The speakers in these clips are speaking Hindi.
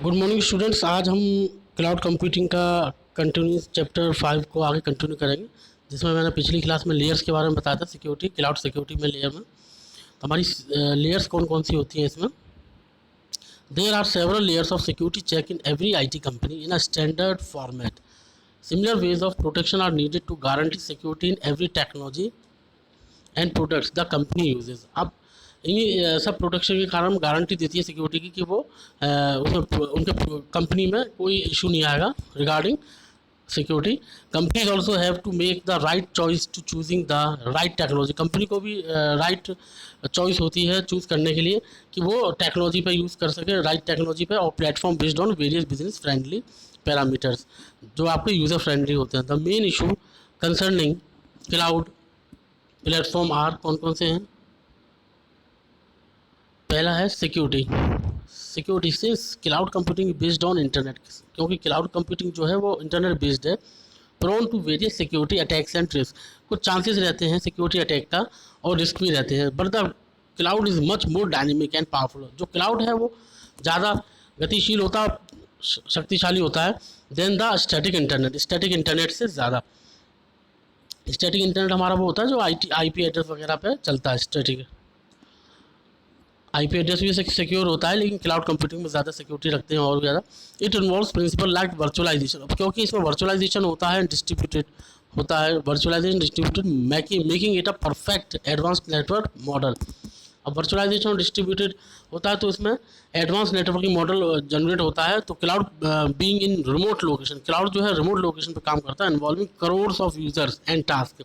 Good morning students. आज हम क्लाउड कंप्यूटिंग का कंटिन्यूस चैप्टर 5 को आगे कंटिन्यू करेंगे, जिसमें मैंने पिछली क्लास में लेयर्स के बारे में बताया था। सिक्योरिटी, क्लाउड सिक्योरिटी में लेयर में तो हमारी लेयर्स कौन कौन सी होती हैं इसमें। There are several layers of security check in every IT company in a standard format. Similar ways of protection are needed to guarantee security in every technology and products the company uses. अब इन्हीं सब प्रोटेक्शन के कारण गारंटी देती है सिक्योरिटी की कि वो उसमें उनके कंपनी में कोई इशू नहीं आएगा regarding security. Companies also have to make the right choice to choosing the right technology. Company को भी राइट चॉइस होती है चूज़ करने के लिए कि वो टेक्नोलॉजी पे यूज़ कर सके, राइट टेक्नोलॉजी पे, और platform based on various business friendly parameters जो आपके यूज़र फ्रेंडली होते हैं। The main issue concerning cloud platform are कौन कौन से हैं। पहला है सिक्योरिटी। सिक्योरिटी से cloud computing based on internet, क्योंकि क्लाउड कंप्यूटिंग जो है वो इंटरनेट बेस्ड है। Prone to various security attacks and risk, कुछ चांसेस रहते हैं सिक्योरिटी अटैक का और रिस्क भी रहते हैं। But the cloud is much more dynamic and powerful. जो क्लाउड है वो ज़्यादा गतिशील होता, शक्तिशाली होता है than the static internet. Static internet से ज़्यादा। स्टैटिक इंटरनेट हमारा वो होता है जो IP एड्रेस वगैरह पे चलता है। स्टैटिक IP एड्रेस भी सिक्योर होता है, लेकिन क्लाउड कंप्यूटिंग में ज़्यादा सिक्योरिटी रखते हैं और ज़्यादा। It involves principle like virtualisation. अब क्योंकि इसमें वर्चुअलाइजेशन होता है, डिस्ट्रीब्यूटेड होता है, virtualisation distributed making it a perfect advanced network model. अब वर्चुअलाइजेशन और डिस्ट्रीब्यूटेड होता है तो इसमें एडवांस नेटवर्किंग मॉडल जनरेट होता है। तो cloud being in remote location, cloud जो है रिमोट लोकेशन पे काम करता है, involving crores of users and task,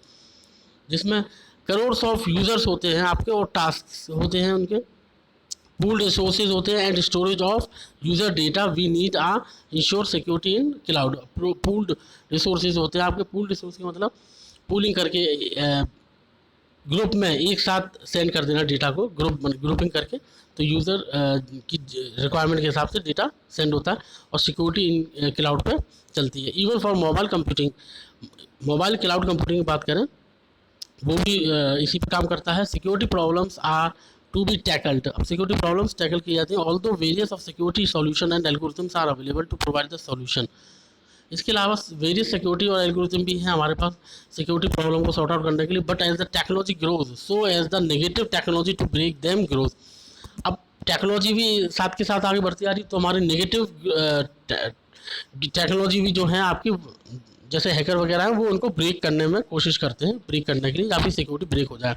जिसमें करोड्स ऑफ यूजर्स होते हैं आपके और टास्क होते हैं उनके। पूल्ड रिसोर्सेज होते हैं and storage of user data we need uh ensure security in cloud. Pooled resources होते हैं आपके। पूल्ड रिसोर्स का मतलब पूलिंग करके ग्रुप में एक साथ सेंड कर देना डेटा को, ग्रुपिंग करके, तो यूज़र की रिक्वायरमेंट के हिसाब से डेटा सेंड होता है और सिक्योरिटी इन क्लाउड पर चलती है। Even for mobile computing, mobile cloud computing की बात करें वो भी इसी पे काम करता है। Security problems are to be tackled. अब सिक्योरिटी प्रॉब्लम्स टैकल की जाती हैं। Although various of security solution and algorithms are available to provide the solution. इसके अलावा वेरियस सिक्योरिटी और एल्गोरिथम भी हैं हमारे पास सिक्योरिटी प्रॉब्लम को सॉर्ट आउट करने के लिए। But as the technology grows so as the negative technology to break them grows. अब टेक्नोलॉजी भी साथ के साथ आगे बढ़ती आ रही, तो हमारी नेगेटिव टेक्नोलॉजी भी जो है आपकी, जैसे हैकर वगैरह हैं, वो उनको ब्रेक करने में कोशिश करते हैं, ब्रेक करने के लिए, आपकी सिक्योरिटी ब्रेक हो जाए।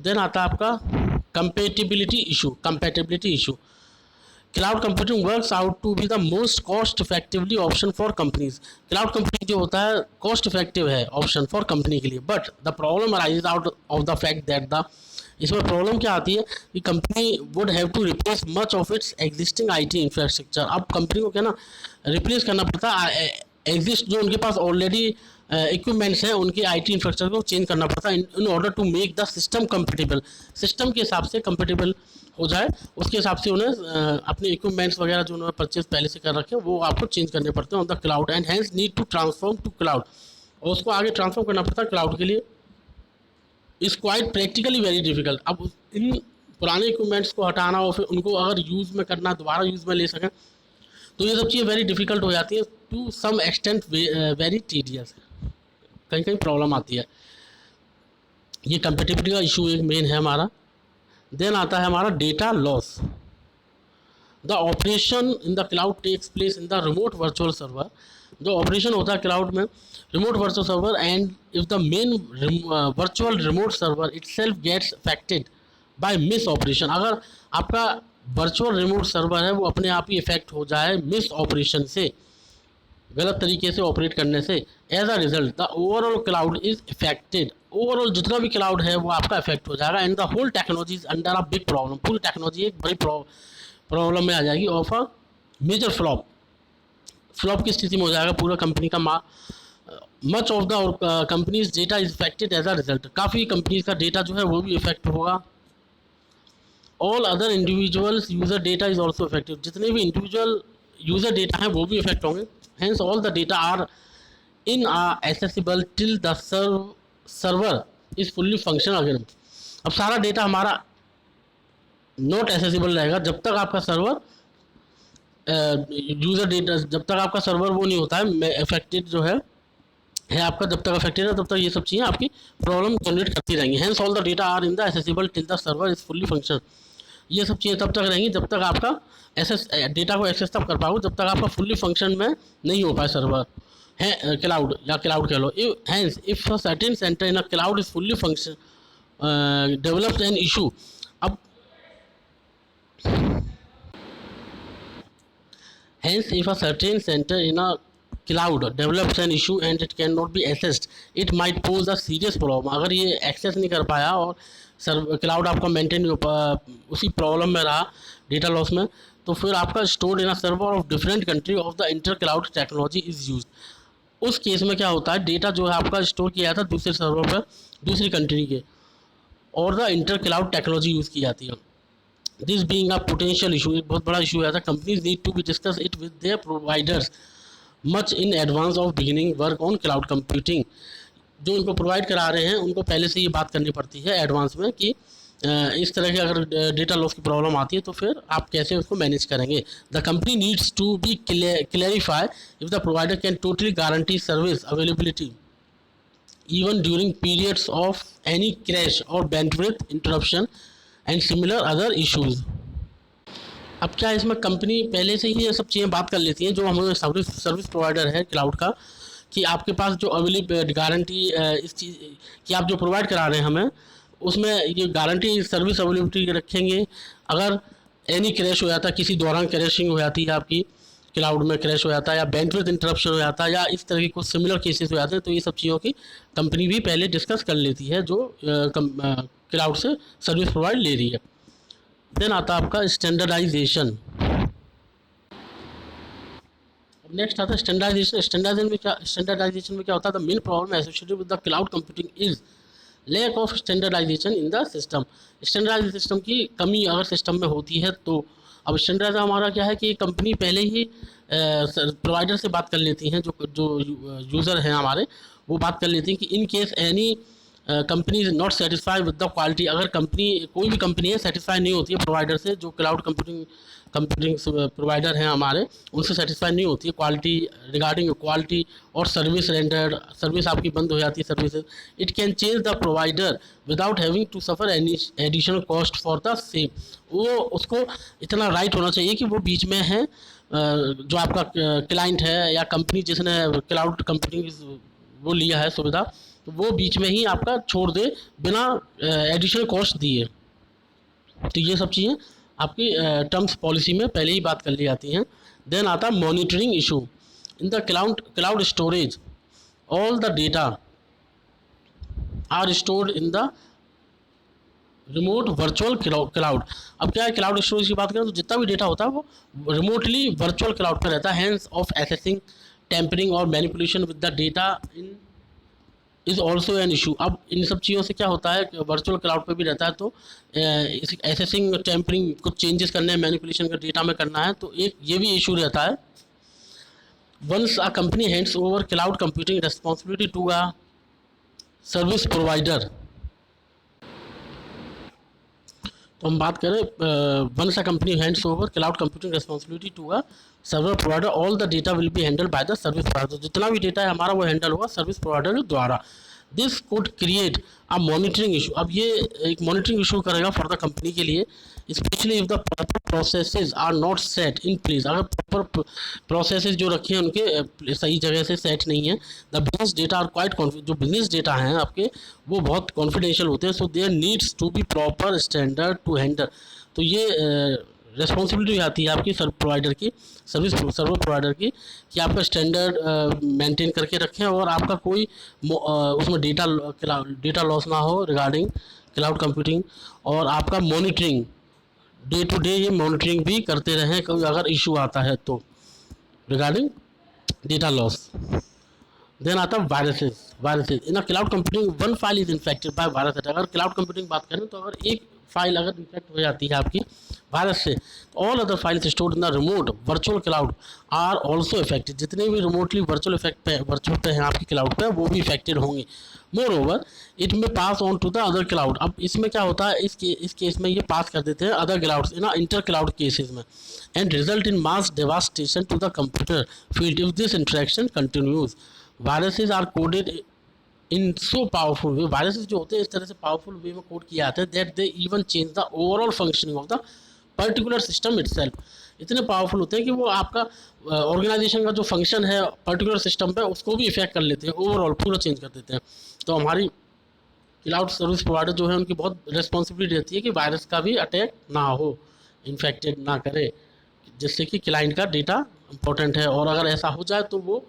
देन आता है आपका compatibility issue. Cloud computing works out to be the most cost effectively option for companies. Cloud computing जो होता है कॉस्ट इफेक्टिव है ऑप्शन फॉर कंपनी के लिए। But the problem arise out of the fact that the, इसमें प्रॉब्लम क्या आती है कि company would have to replace much of its existing IT infrastructure. अब कंपनी को क्या ना रिप्लेस करना पड़ता है, एग्जिस्ट जो उनके पास ऑलरेडी इक्विपमेंट्स हैं उनके IT इंफ्रास्ट्रक्चर को चेंज करना पड़ता है in order to make the system compatible. System के हिसाब से कंपेटेबल हो जाए, उसके हिसाब से उन्हें अपने इक्विपमेंट्स वगैरह जो उन्होंने परचेज पहले से कर रखे हैं वो आपको चेंज करने पड़ते हैं on the cloud and hence need to transform to cloud. और उसको आगे ट्रांसफॉर्म करना पड़ता है क्लाउड के लिए। Is quite practically very difficult. अब इन पुराने इक्विपमेंट्स को हटाना और फिर उनको अगर यूज़ में करना, दोबारा यूज़ में ले सकें, तो ये सब चीज़ें वेरी डिफ़िकल्ट हो जाती है, to some extent very tedious, कहीं कहीं प्रॉब्लम आती है। ये कंपेटिबिलिटी का इशू एक मेन है हमारा। देन आता है हमारा data loss. The operation in the cloud takes place in the remote virtual server. जो ऑपरेशन होता है क्लाउड में remote virtual server, and if the main virtual remote server itself gets affected by misoperation, अगर आपका वर्चुअल रिमोट सर्वर है वो अपने आप ही इफेक्ट हो जाए मिस ऑपरेशन से, गलत तरीके से ऑपरेट करने से, as a result the overall cloud is affected. Overall जितना भी क्लाउड है वो आपका इफेक्ट हो जाएगा and the whole technology is under a big problem. पूरी टेक्नोलॉजी एक बड़ी प्रॉब्लम में आ जाएगी ऑफ अ मेजर फ्लॉप की स्थिति में हो जाएगा पूरा कंपनी का। Much of the companies data is affected as a result. काफ़ी कंपनीज का डेटा जो है वो भी इफेक्ट होगा। All other individuals user data is also affected. जितने भी इंडिविजुअल यूज़र डेटा हैं वो भी इफेक्ट होंगे। Hence all the data are in accessible till the server is fully functional again। अब सारा डेटा हमारा नॉट एसेसिबल रहेगा जब तक आपका सर्वर यूज़र डेटा, जब तक आपका सर्वर वो नहीं होता है अफेक्टेड जो है आपका, जब तक अफेक्टेड है तब तक ये सब चीज़ें आपकी प्रॉब्लम जनरेट करती रहेंगी। Hence all the data are in the accessible till the server is fully function. ये सब चीज़ें तब तक रहेंगी जब तक आपका डेटा को एक्सेस तब कर पाओ जब तक आपका फुल्ली फंक्शन में नहीं हो पाए सर्वर है क्लाउड, या क्लाउड कह लो। Hence if a certain center in a cloud is fully function developed an issue. अब hence if a certain center in a cloud develops an issue and it cannot be accessed, it might pose a serious problem। अगर ये एक्सेस नहीं कर पाया और क्लाउड आपका मेंटेन नहीं हो पाया, उसी प्रॉब्लम में रहा डेटा लॉस में, तो फिर आपका stored in a server of different country of the inter cloud technology is use. उस केस में क्या होता है, डेटा जो है आपका स्टोर किया जाता है दूसरे सर्वर पर दूसरी कंट्री के, और the inter cloud technology use की जाती है। This being a potential issue, एक बहुत बड़ा इशू है। Companies need to be discuss it with their providers much in advance of beginning work on cloud computing. जो इनको प्रोवाइड करा रहे हैं उनको पहले से ये बात करनी पड़ती है एडवांस में कि इस तरह की अगर डेटा लॉस की प्रॉब्लम आती है तो फिर आप कैसे उसको मैनेज करेंगे। The company needs to be clarify if the provider can totally guarantee service availability even during periods of any crash or bandwidth interruption and similar other issues। अब क्या इसमें कंपनी पहले से ही ये सब चीज़ें बात कर लेती हैं जो हमें सर्विस प्रोवाइडर है क्लाउड का, कि आपके पास जो अवेलेबल गारंटी इस चीज़ कि आप जो प्रोवाइड करा रहे हैं हमें उसमें ये गारंटी सर्विस अवेलेबिलिटी रखेंगे। अगर एनी क्रैश हो जाता है, किसी दौरान क्रैशिंग हो जाती है आपकी क्लाउड में क्रैश हो जाता है, या बैंडविड्थ इंटरप्शन हो जाता है, या इस तरह की कुछ सिमिलर केसेस हो जाते हैं, तो ये सब चीज़ों की कंपनी भी पहले डिस्कस कर लेती है जो क्लाउड से सर्विस प्रोवाइड ले रही है। देन आता है आपका स्टैंडर्डाइजेशन। नेक्स्ट आता है स्टैंडर्डाइजेशन। स्टैंडर्डाइजेशन में क्या होता है, the main problem associated with the cloud computing is lack of standardisation in the system. Standardise system की कमी अगर सिस्टम में होती है तो अब स्टैंडर्ड हमारा क्या है कि कंपनी पहले ही प्रोवाइडर से बात कर लेती हैं, जो यूज़र हैं हमारे वो बात कर लेती हैं कि in case any company is not satisfied with the quality. अगर कोई भी कंपनी है सेटिस्फाई नहीं होती है प्रोवाइडर से, जो क्लाउड कंप्यूटिंग प्रोवाइडर हैं हमारे उनसे सेटिस्फाई नहीं होती है क्वालिटी, रिगार्डिंग क्वालिटी और सर्विस रेंडर्ड, सर्विस आपकी बंद हो जाती है services, it can change the provider without having to suffer any additional cost for the same. वो उसको इतना राइट होना चाहिए कि वो बीच में है जो आपका क्लाइंट है या कंपनी जिसने क्लाउड कंप्यूटिंग वो लिया है सुविधा, तो वो बीच में ही आपका छोड़ दे बिना एडिशनल कॉस्ट दिए। तो ये सब चीज़ें आपकी टर्म्स पॉलिसी में पहले ही बात कर ली जाती हैं। देन आता है monitoring issue in the cloud storage. All the data are stored in the remote virtual cloud. अब क्या है, क्लाउड स्टोरेज की बात करें तो जितना भी डेटा होता है वो रिमोटली वर्चुअल क्लाउड पर रहता है। हैंस ऑफ एसेसिंग, टेम्परिंग और manipulation with the data in is also an issue. अब इन सब चीज़ों से क्या होता है, वर्चुअल क्लाउड पे भी रहता है तो एसेसिंग, टेम्परिंग, कुछ चेंजेस करने हैं, मैनिपुलेशन का डेटा में करना है, तो एक ये भी इशू रहता है। Once a company hands over cloud computing responsibility to a service provider. तो हम बात करें once a company hands over cloud computing responsibility to a server provider, all the data will be handled by the service provider. जितना भी डेटा है हमारा वो हैंडल होगा सर्विस प्रोवाइडर द्वारा। This could create a monitoring issue. अब ये एक मॉनिटरिंग इशू करेगा फॉर द कंपनी के लिए, specially if the proper processes are not set in place. अगर प्रॉपर प्रोसेसेस जो रखे हैं उनके सही जगह से सेट नहीं है। The business data are quite जो बिजनेस डेटा हैं आपके वो बहुत कॉन्फिडेंशियल होते हैं, so there needs to be proper standard to handle. तो ये रिस्पॉन्सिबिलिटी आती है आपकी प्रोवाइडर की, सर्वर प्रोवाइडर की, कि आपका स्टैंडर्ड मेंटेन करके रखें और आपका कोई उसमें डेटा लॉस ना हो रिगार्डिंग क्लाउड कंप्यूटिंग, और आपका मॉनिटरिंग डे टू डे ये मॉनिटरिंग भी करते रहें कोई अगर इशू आता है तो रिगार्डिंग डेटा लॉस। देन आता है viruses in a cloud computing. One file is infected by virus attack. अगर क्लाउड कंप्यूटिंग बात करें तो अगर एक फाइल अगर इन्फेक्ट हो जाती है आपकी वायरस से। All other files stored in the remote virtual cloud are also affected. जितने भी रिमोटली वर्चुअल पे हैं आपके क्लाउड पे, वो भी इफेक्टेड होंगे। More over it may pass on to the other cloud. अब इसमें क्या होता है, इस केस में ये पास कर देते हैं other clouds in inter cloud cases में, and result in mass devastation to the computer field if this interaction continues. Viruses are coded in so powerful way. Viruses जो होते हैं इस तरह से पावरफुल वे में कोड किया जाता है that they even change the overall functioning of the particular system itself. इतने पावरफुल होते हैं कि वो आपका ऑर्गेनाइजेशन का जो फंक्शन है पर्टिकुलर सिस्टम पे, उसको भी इफेक्ट कर लेते हैं, ओवरऑल पूरा चेंज कर देते हैं। तो हमारी क्लाउड सर्विस प्रोवाइडर जो है उनकी बहुत रिस्पॉन्सिबिलिटी रहती है कि वायरस का भी अटैक ना हो, इन्फेक्टेड ना करे, जिससे कि क्लाइंट का डेटा इंपॉर्टेंट है। और अगर ऐसा हो जाए तो वो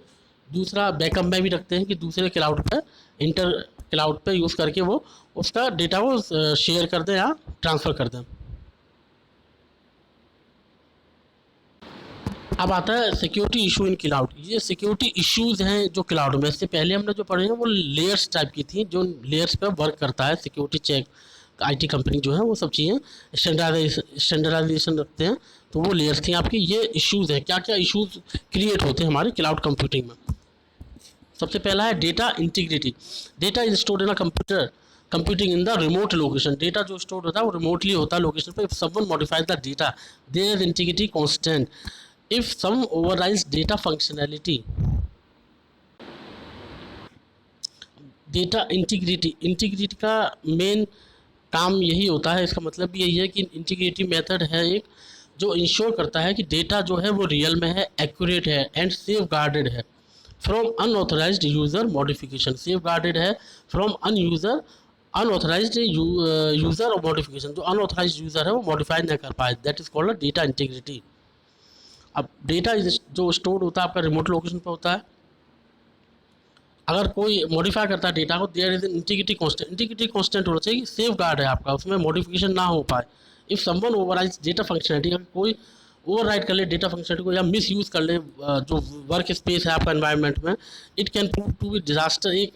दूसरा बैकअप में भी रखते हैं कि दूसरे क्लाउड पे, इंटर क्लाउड पे यूज़ करके वो उसका डेटा वो शेयर कर दें या ट्रांसफ़र कर दें। अब आता है सिक्योरिटी इशू इन क्लाउड। ये सिक्योरिटी इश्यूज़ हैं जो क्लाउड में, इससे पहले हमने जो पढ़े हैं वो लेयर्स टाइप की थी, जो लेयर्स पे वर्क करता है सिक्योरिटी चेक। आईटी कंपनी जो है वो सब चीज़ें स्टैंडर्डाइजेशन रखते हैं, तो वो लेयर्स थी आपकी। ये इश्यूज़ हैं, क्या क्या इश्यूज़ क्रिएट होते हैं हमारी क्लाउड कंप्यूटिंग में। सबसे पहला है data integrity. Data is stored in a computing in the remote location. Data जो स्टोर होता है वो रिमोटली होता है लोकेशन पे। If someone modifies the data there is integrity constant. If some overrides data functionality. Data integrity का मेन काम यही होता है, इसका मतलब भी यही है कि इंटीग्रिटी मेथड है एक जो इंश्योर करता है कि डेटा जो है वो रियल में है, एक्यूरेट है एंड सेफ गार्डेड है from unauthorised user modification. Safeguarded है फ्रॉम अनऑथराइज्ड यूज़र और मॉडिफिकेशन। जो अनऑथराइज्ड यूज़र है वो मॉडिफाई नहीं कर पाए, that is called data integrity. अब डेटा जो स्टोर होता है आपका रिमोट लोकेशन पर होता है, अगर कोई मॉडिफाई करता है डेटा को, there is integrity constant. Integrity constant होना चाहिए, सेफ गार्ड है आपका, उसमें मॉडिफिकेशन ना हो पाए। If someone overrides data functionality, अगर कोई ओवरराइड कर ले डेटा फंक्शनलिटी को या मिस यूज़ कर ले जो वर्क स्पेस है आपका एनवायरनमेंट में, it can prove to be disaster. एक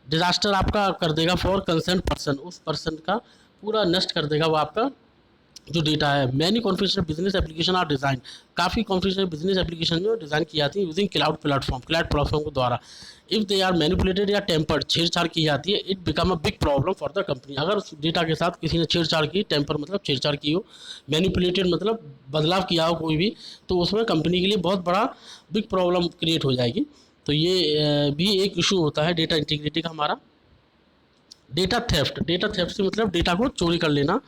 डिजास्टर आपका कर देगा फॉर कंसर्न पर्सन। उस पर्सन का पूरा नष्ट कर देगा वो आपका जो डेटा है। Many confidential business application are design. काफ़ी कॉन्फिडेंशियल बिजनेस एप्लीकेशन जो डिज़ाइन की जाती है यूजिंग क्लाउड प्लेटफॉर्म के द्वारा। इफ़ दे आर मैनिपुलेटेड या टेम्पर्ड, छेड़छाड़ की जाती है, it become a big problem for the company. अगर उस डेटा के साथ किसी ने छेड़छाड़ की, टेम्पर मतलब छेड़छाड़ की हो, मैनिपुलेटेड मतलब बदलाव किया हो कोई भी, तो उसमें कंपनी के लिए बहुत बड़ा बिग प्रॉब्लम क्रिएट हो जाएगी। तो ये भी एक इशू होता है डेटा इंटीग्रिटी का हमारा। डेटा थेफ्ट से मतलब डेटा को चोरी कर लेना।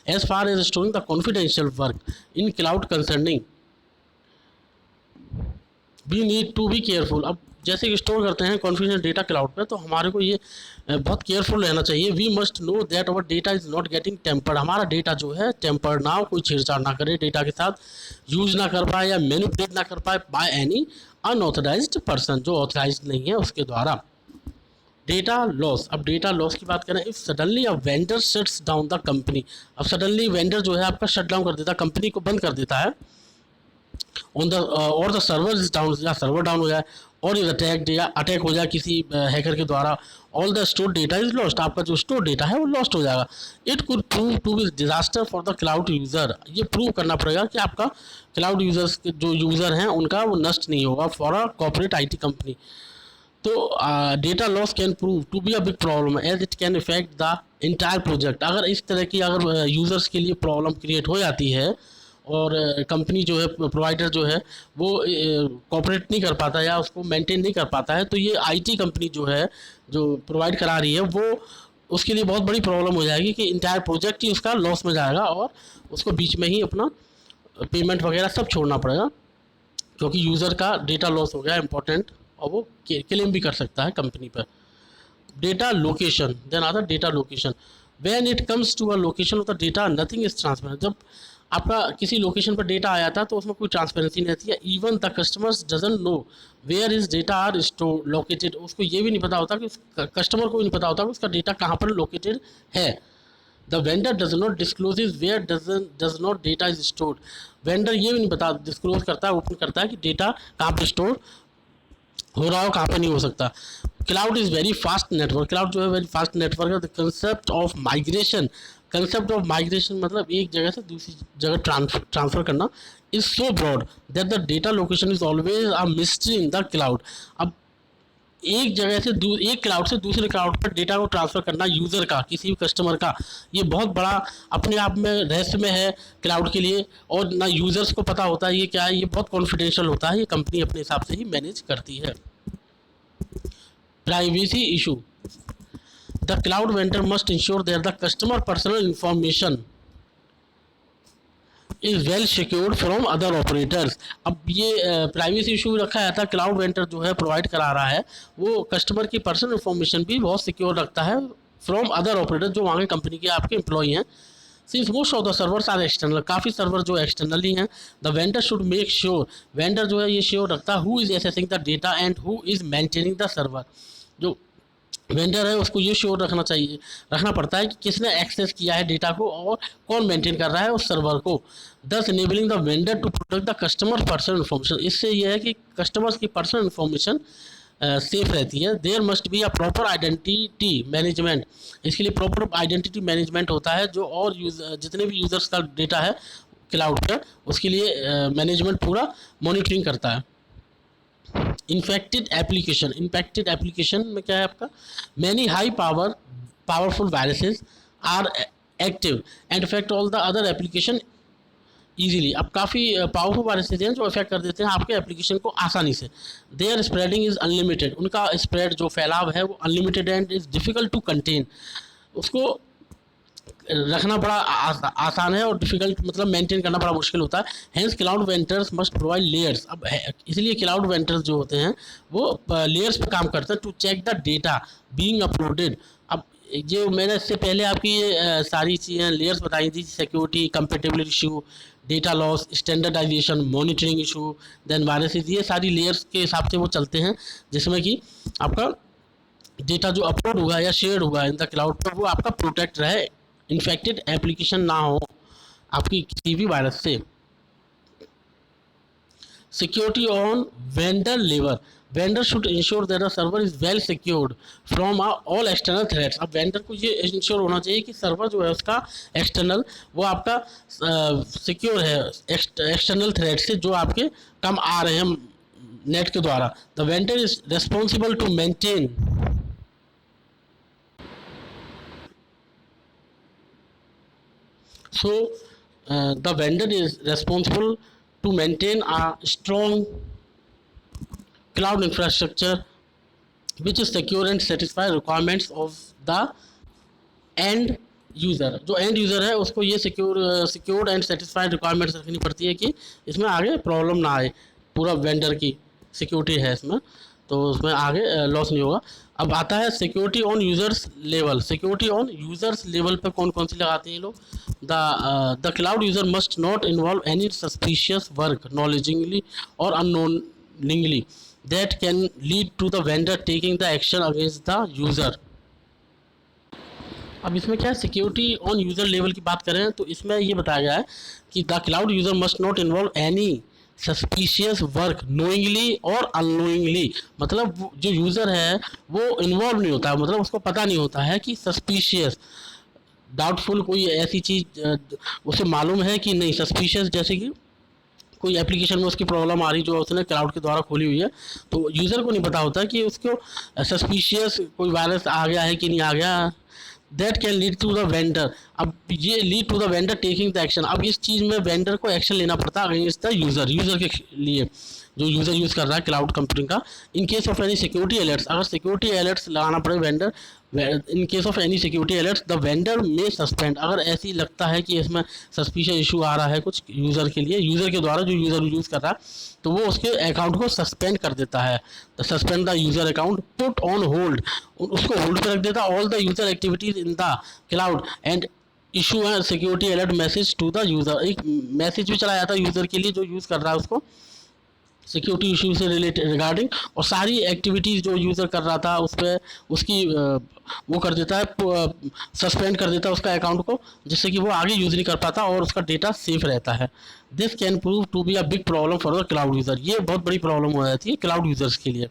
As far as storing the confidential work in cloud concerning we need to be careful. अब जैसे कि स्टोर करते हैं कॉन्फिडेंशियल डेटा क्लाउड पे, तो हमारे को ये बहुत केयरफुल रहना चाहिए। We must know that our data is not getting tampered. हमारा डेटा जो है टेम्पर्ड ना हो, कोई छेड़छाड़ ना करे डेटा के साथ, यूज़ ना कर पाए या मैनिपुलेट ना कर पाए बाय एनी अनऑथराइज्ड पर्सन, जो ऑथराइज्ड नहीं है उसके द्वारा। Data loss. अब डेटा लॉस की बात करें, if suddenly a vendor shuts down the company. अब सडनली वेंडर जो है आपका शट डाउन कर देता है, कंपनी को बंद कर देता है, ऑन द और द सर्वर इज डाउन, या सर्वर डाउन हो जाए, और इज अटैक्ड या अटैक हो जाए किसी हैकर के द्वारा, all the store data is lost. आपका जो स्टोर डेटा है वो लॉस्ट हो जाएगा। It could prove to be disaster for the cloud user. ये प्रूव करना पड़ेगा कि आपका क्लाउड यूज़र्स के जो यूज़र हैं उनका वो नष्ट नहीं होगा for a corporate IT company. तो data loss can prove to be a big problem as it can effect the entire project. अगर इस तरह की अगर यूज़र्स के लिए प्रॉब्लम क्रिएट हो जाती है और कंपनी जो है, प्रोवाइडर जो है वो कॉपरेट नहीं कर पाता या उसको मेंटेन नहीं कर पाता है, तो ये आईटी कंपनी जो है जो प्रोवाइड करा रही है वो उसके लिए बहुत बड़ी प्रॉब्लम हो जाएगी कि इंटायर प्रोजेक्ट ही उसका लॉस में जाएगा और उसको बीच में ही अपना पेमेंट वगैरह सब छोड़ना पड़ेगा, क्योंकि यूज़र का डेटा लॉस हो गया इंपॉर्टेंट, और वो क्लेम भी कर सकता है कंपनी पर। डेटा लोकेशन, देन आता data location. When it comes to a location of the data nothing is transparent. जब आपका किसी लोकेशन पर डेटा आया था तो उसमें कोई ट्रांसपेरेंसी नहीं रहती है। Even the customers doesn't know where is data are store located. उसको ये भी नहीं पता होता कि कस्टमर को भी नहीं पता होता कि उसका डेटा कहाँ पर लोकेटेड है। The vendor does not disclose where does not data is stored. Vendor ये भी नहीं बता डिस्क्लोज करता है, ओपन करता है कि डेटा कहाँ पर स्टोर हो रहा हो, कहाँ पर नहीं हो सकता। Cloud is very fast network. Cloud जो है वेरी फास्ट नेटवर्क है। The concept of migration concept of migration मतलब एक जगह से दूसरी जगह ट्रांसफर करना is so broad that the data location is always a mystery in the cloud. अब एक जगह से एक क्लाउड से दूसरे क्लाउड पर डेटा को ट्रांसफ़र करना यूज़र का, किसी भी कस्टमर का, ये बहुत बड़ा अपने आप में रहस्यमय है क्लाउड के लिए, और ना यूज़र्स को पता होता है ये क्या है, ये बहुत कॉन्फिडेंशियल होता है, ये कंपनी अपने हिसाब से ही मैनेज करती है। Privacy issue, the cloud vendor must ensure that the customer personal information is well secured from other operators. अब ये प्राइवेसी इशू रखा जाता है, क्लाउड वेंडर जो है प्रोवाइड करा रहा है वो कस्टमर की पर्सनल इन्फॉर्मेशन भी बहुत सिक्योर रखता है फ्रॉम अदर ऑपरेटर, जो वहाँ की कंपनी के आपके एम्प्लॉई हैं। Since most of the servers are external, काफ़ी सर्वर जो एक्सटर्नली हैं, the vendor should make sure, vendor जो है ये श्योर रखता है who is accessing the data and who is maintaining the server. जो वेंडर है उसको ये श्योर रखना पड़ता है कि किसने एक्सेस किया है डेटा को और कौन मेंटेन कर रहा है उस सर्वर को। Thus enabling the vendor to protect the customer personal information, इससे यह है कि कस्टमर्स की पर्सनल इन्फॉर्मेशन सेफ रहती है। There must be a proper identity management, इसके लिए प्रॉपर आइडेंटिटी मैनेजमेंट होता है, जो और जितने भी यूज़र्स का डेटा है क्लाउड पर उसके लिए मैनेजमेंट पूरा मॉनिटरिंग करता है। इन्फेक्टेड एप्लीकेशन में क्या है आपका, many high powerful viruses are active and effect all the other application easily. अब काफ़ी पावरफुल वायरसेस हैं जो अफेक्ट कर देते हैं आपके एप्लीकेशन को आसानी से। देयर स्प्रेडिंग इज़ अनलिमिटेड, उनका स्प्रेड जो फैलाव है वो unlimited and is difficult to contain, उसको रखना बड़ा आसान है और डिफ़िकल्ट मतलब मेंटेन करना बड़ा मुश्किल होता है। Hence cloud vendors must provide layers, अब इसलिए क्लाउड वेंडर्स जो होते हैं वो लेयर्स पे काम करते हैं to check the data being uploaded. अब जो मैंने इससे पहले आपकी ये सारी चीज़ें लेयर्स बताई थी, security, compatibility issue, data loss, standardization, monitoring issue, then viruses, ये सारी लेयर्स के हिसाब से वो चलते हैं, जिसमें कि आपका डेटा जो अपलोड हुआ या शेयर हुआ इन द क्लाउड पर वो आपका प्रोटेक्ट रहे, इन्फेक्टेड एप्लीकेशन ना हो आपकी किसी भी वायरस से। Security on vendor level, vendor should ensure that the server is well secured from all external threats. अब वेंडर को ये इंश्योर होना चाहिए कि सर्वर जो है उसका एक्सटर्नल वो आपका सिक्योर है एक्सटर्नल थ्रेट से जो आपके कम आ रहे हैं नेट के द्वारा। The vendor is responsible to maintain, so the vendor is responsible to maintain a strong cloud infrastructure which is secure and satisfy requirements of the end user। जो एंड यूज़र है उसको ये सिक्योर्ड एंड सेटिस्फाइड रिक्वायरमेंट्स रखनी पड़ती है कि इसमें आगे प्रॉब्लम ना आए, पूरा वेंडर की सिक्योरिटी है इसमें, तो उसमें आगे लॉस नहीं होगा। अब आता है security on users level, security on users level पर कौन कौन सी लगाते हैं ये लोग। The cloud user must not involve any suspicious work knowingly और unknowingly that can lead to the vendor taking the action against the user. अब इसमें क्या है, सिक्योरिटी ऑन यूज़र लेवल की बात करें तो इसमें ये बताया गया है कि the cloud user must not involve any suspicious work knowingly और अननोइंगली, मतलब जो यूज़र है वो इन्वॉल्व नहीं होता है, मतलब उसको पता नहीं होता है कि सस्पिशियस डाउटफुल कोई ऐसी चीज़ उसे मालूम है कि नहीं, सस्पिशियस जैसे कि कोई एप्लीकेशन में उसकी प्रॉब्लम आ रही जो उसने क्लाउड के द्वारा खोली हुई है, तो यूज़र को नहीं पता होता कि उसको सस्पिशियस कोई वायरस आ गया है कि नहीं आ गया। That can lead to the vendor, अब ये lead to the vendor taking the action, अब इस चीज़ में वेंडर को एक्शन लेना पड़ता है अगेंस्ट द यूज़र के लिए जो यूज़र यूज़ कर रहा है क्लाउड कंप्यूटिंग का। In case of any security alerts, अगर सिक्योरिटी अलर्ट्स लगाना पड़े vendor, in case of any security alerts the vendor में सस्पेंड, अगर ऐसी लगता है कि इसमें सस्पिशियस इशू आ रहा है कुछ यूज़र के लिए, यूज़र के द्वारा जो यूज़र यूज़ कर रहा है तो वो उसके अकाउंट को सस्पेंड कर देता है। The suspend the user account, put on hold, उसको होल्ड पर रख देता all the user activities in the cloud and issue है security alert message to the user, एक मैसेज भी चला जाता है यूज़र के लिए जो यूज़ कर रहा है उसको सिक्योरिटी इशू से रिलेटेड रिगार्डिंग, और सारी एक्टिविटीज़ जो यूज़र कर रहा था उस पर उसकी वो कर देता है, सस्पेंड कर देता है उसका अकाउंट को, जिससे कि वो आगे यूज़ नहीं कर पाता और उसका डेटा सेफ रहता है। This can prove to be a big problem for the cloud user, ये बहुत बड़ी प्रॉब्लम हो जाती है क्लाउड यूज़र्स के लिए।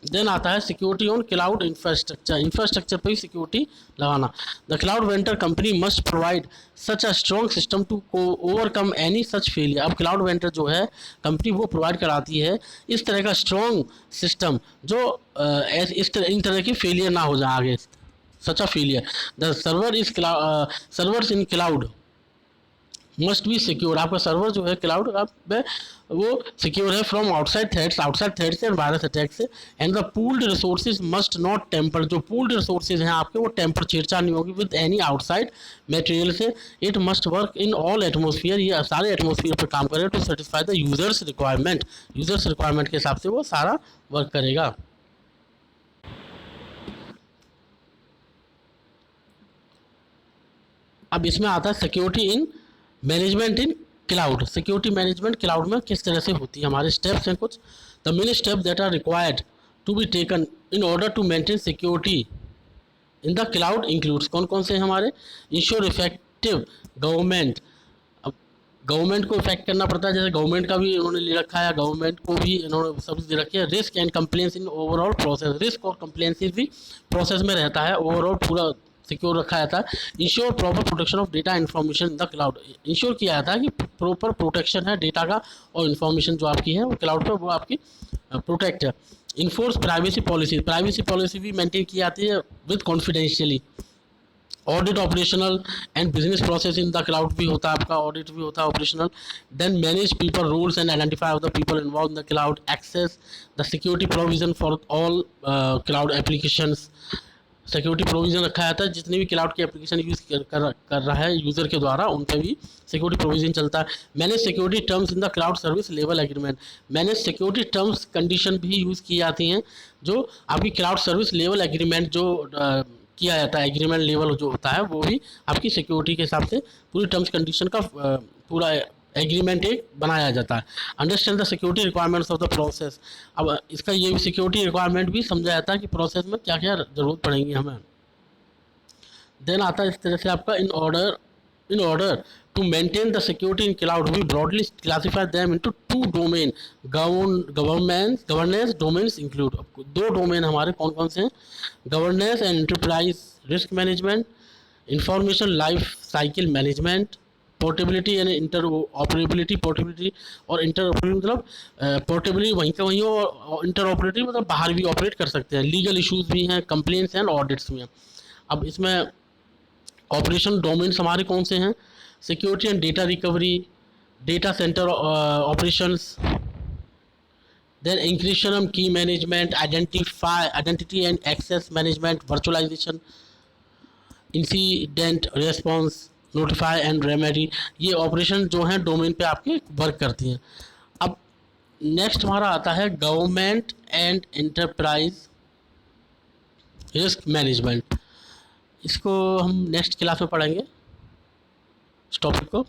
देन आता है security on cloud infrastructure, infrastructure पर ही सिक्योरिटी लगाना। The cloud vendor company must provide such a strong system to overcome any such failure. अब क्लाउड वेंडर जो है कंपनी वो प्रोवाइड कराती है इस तरह का स्ट्रॉन्ग सिस्टम जो इन तरह की फेलियर ना हो जाए आगे, such a failure. The server is servers in cloud must be secure. आपका सर्वर जो है क्लाउड आप में वो सिक्योर है फ्रॉम आउटसाइड थ्रेड्स से एंड वायरस अटैक से। And the pooled resources must not tamper, जो पूल्ड रिसोर्सेज हैं आपके वो टेम्पर, छेड़छाड़ नहीं होगी विद एनी आउटसाइड मटेरियल से। It must work in all atmosphere, ये सारे एटमोसफियर पर काम करेगा to satisfy the users requirement, users requirement के हिसाब से वो सारा वर्क करेगा। अब इसमें आता है security in management in cloud. Security management cloud में किस तरह से होती है, हमारे स्टेप्स हैं कुछ। The main step that are required to be taken in order to maintain security in the cloud includes, कौन कौन से हैं हमारे। इंश्योर इफेक्टिव गवर्नमेंट, अब गवर्नमेंट को इफेक्ट करना पड़ता है, जैसे गवर्नमेंट का भी इन्होंने ले रखा है, गवर्नमेंट को भी इन्होंने सब दे रखी है। Risk and compliance in overall process, risk और कंप्लेंसेस भी प्रोसेस में रहता है, ओवरऑल पूरा सिक्योर रखा जाता है। Ensure proper protection of data information in the cloud, ensure किया जाता है कि प्रॉपर प्रोटेक्शन है डेटा का और इन्फॉर्मेशन जो आपकी है वो क्लाउड पर वो आपकी प्रोटेक्ट है। Enforce privacy policy, privacy policy भी मेंटेन की जाती है with confidentially. Audit operational and business process in the cloud भी होता है आपका, ऑडिट भी होता है operational. Then manage people rules and identify of the people involve in the cloud access the security provision for all cloud applications, security provision रखा जाता है जितने भी क्लाउड के एप्लीकेशन यूज़ कर रहा है यूज़र के द्वारा उन पर भी सिक्योरिटी प्रोविज़न चलता है। Manage security terms in the cloud service level agreement, manage security terms condition भी यूज़ की जाती हैं जो आपकी क्लाउड सर्विस लेवल एग्रीमेंट जो किया जाता है, एग्रीमेंट लेवल जो होता है वो भी आपकी सिक्योरिटी के हिसाब से पूरी टर्म्स कंडीशन का पूरा एग्रीमेंट एक बनाया जाता है। Understand the security requirements of the process, अब इसका ये भी सिक्योरिटी रिक्वायरमेंट भी समझा जाता है कि प्रोसेस में क्या क्या ज़रूरत पड़ेगी हमें। देन आता है इस तरह से आपका in order to maintain the security in cloud we broadly classify them into two domain, governance domains include, दो डोमेन हमारे कौन कौन से हैं, governance and enterprise risk management, information life cycle management, portability and interoperability, portability और इंटर ऑपरेबिलिटी मतलब पोर्टेबिलिटी वहीं का वहीं और इंटर ऑपरेबिलिटी मतलब बाहर भी ऑपरेट कर सकते हैं। लीगल इश्यूज भी हैं, कंप्लेंट्स एंड ऑडिट्स भी हैं। अब इसमें ऑपरेशन डोमेन्स हमारे कौन से हैं, security and data recovery, data centre operations, then encryption की management, identity and access management, virtualisation, incident response, notify and remedy, ये ऑपरेशन जो हैं डोमेन पे आपके वर्क करती हैं। अब नेक्स्ट हमारा आता है government and enterprise risk management, इसको हम नेक्स्ट क्लास में पढ़ेंगे इस टॉपिक को।